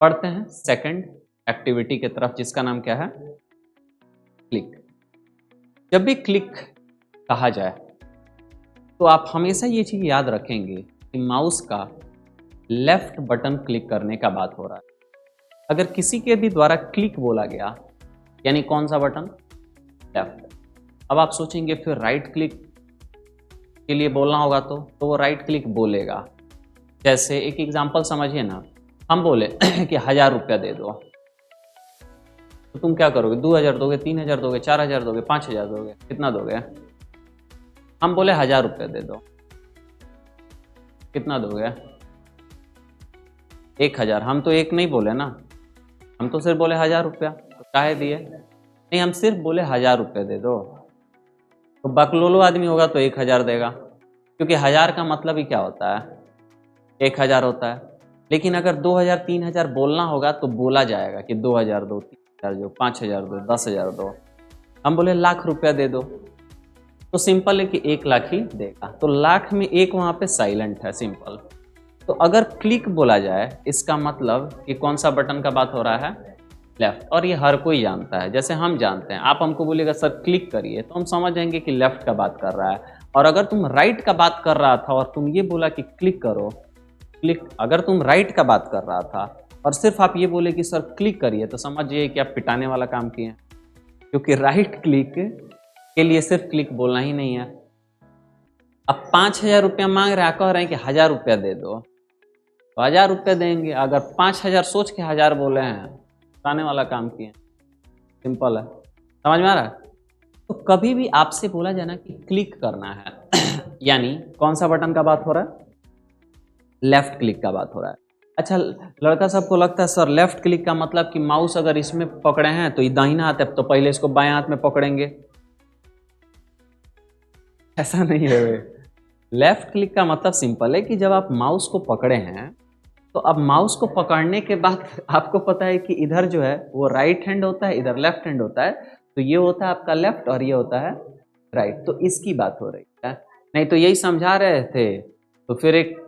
पढ़ते हैं second activity की तरफ, जिसका नाम क्या है, क्लिक। जब भी क्लिक कहा जाए तो आप हमेशा ये चीज याद रखेंगे कि माउस का लेफ्ट बटन क्लिक करने का बात हो रहा है। अगर किसी के भी द्वारा क्लिक बोला गया यानी कौन सा बटन, लेफ्ट। अब आप सोचेंगे फिर राइट क्लिक के लिए बोलना होगा तो वो राइट क्लिक बोलेगा। जैसे एक एग्जांपल समझिए ना, हम बोले कि 1000 रुपया दे दो, तो तुम क्या करोगे, 2000 दोगे, 3000 दोगे, 4000 दोगे, 5000 दोगे, कितना दोगे? हम बोले 1000 रुपया दे दो, कितना दोगे? 1000। हम तो एक नहीं बोले ना, हम तो सिर्फ बोले 1000 रुपया, तो काहे दिए? नहीं, हम सिर्फ बोले 1000 रुपया दे दो। तो बकलोलो आदमी होगा तो 1000 देगा, क्योंकि 1000 का मतलब ही क्या होता है, 1000 होता है। लेकिन अगर 2000 3000 बोलना होगा तो बोला जाएगा कि 2000 दो, 3000 दो, 5000 दो, 10000 दो। हम बोले लाख रुपया दे दो, तो सिंपल है कि 1 लाख ही देगा। तो लाख में एक वहां पे साइलेंट है, सिंपल। तो अगर क्लिक बोला जाए, इसका मतलब कि कौन सा बटन का बात हो रहा है, लेफ्ट। और ये हर कोई जानता है, जैसे हम जानते हैं। आप हमको बोलिएगा सर क्लिक करिए, तो हम समझ जाएंगे कि लेफ्ट का बात कर रहा है। और अगर तुम राइट का बात कर रहा था और तुम ये बोला कि क्लिक करो, क्लिक, अगर तुम राइट का बात कर रहा था और सिर्फ आप ये बोले कि सर क्लिक करिए, तो समझिए कि आप पिटाने वाला काम किए, क्योंकि राइट क्लिक के लिए सिर्फ क्लिक बोलना ही नहीं है। अब 5000 रुपया मांग रहे हैं, कह रहे हैं कि 1000 रुपया दे दो, तो 1000 रुपया देंगे। अगर 5000 सोच के 1000 बोले हैं, पिटाने वाला काम किए, सिंपल है। समझ में आ रहा है? तो कभी भी आपसे बोला जाना कि क्लिक करना है यानी कौन सा बटन का बात हो रहा है, लेफ्ट क्लिक का बात हो रहा है। अच्छा, लड़का सबको लगता है सर लेफ्ट क्लिक का मतलब कि माउस अगर इसमें पकड़े हैं तो ये दाहिना हाथ है, तो पहले इसको बाएं हाथ में पकड़ेंगे। ऐसा नहीं है वे। लेफ्ट क्लिक का मतलब सिंपल है कि जब आप माउस को पकड़े हैं, तो अब माउस को पकड़ने के बाद आपको पता है कि इधर जो है वो राइट हैंड होता है, इधर लेफ्ट हैंड होता है। तो ये होता है आपका लेफ्ट और ये होता है राइट। तो इसकी बात हो रही है। नहीं तो यही समझा रहे थे, तो फिर एक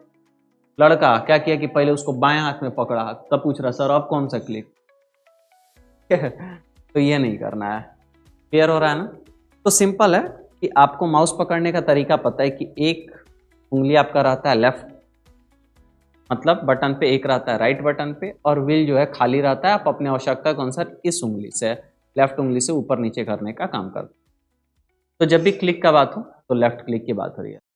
लड़का क्या किया कि पहले उसको बाएं हाथ में पकड़ा, तब पूछ रहा सर अब कौन सा क्लिक तो ये नहीं करना है। क्लियर हो रहा है ना? तो सिंपल है कि आपको माउस पकड़ने का तरीका पता है कि एक उंगली आपका रहता है लेफ्ट, मतलब बटन पे एक रहता है राइट बटन पे, और व्हील जो है खाली रहता है। आप अपने आवश्यकता के अनुसार इस उंगली से, लेफ्ट उंगली से ऊपर नीचे करने का काम करते हैं। तो जब भी क्लिक का बात हो तो लेफ्ट क्लिक की बात हो रही है।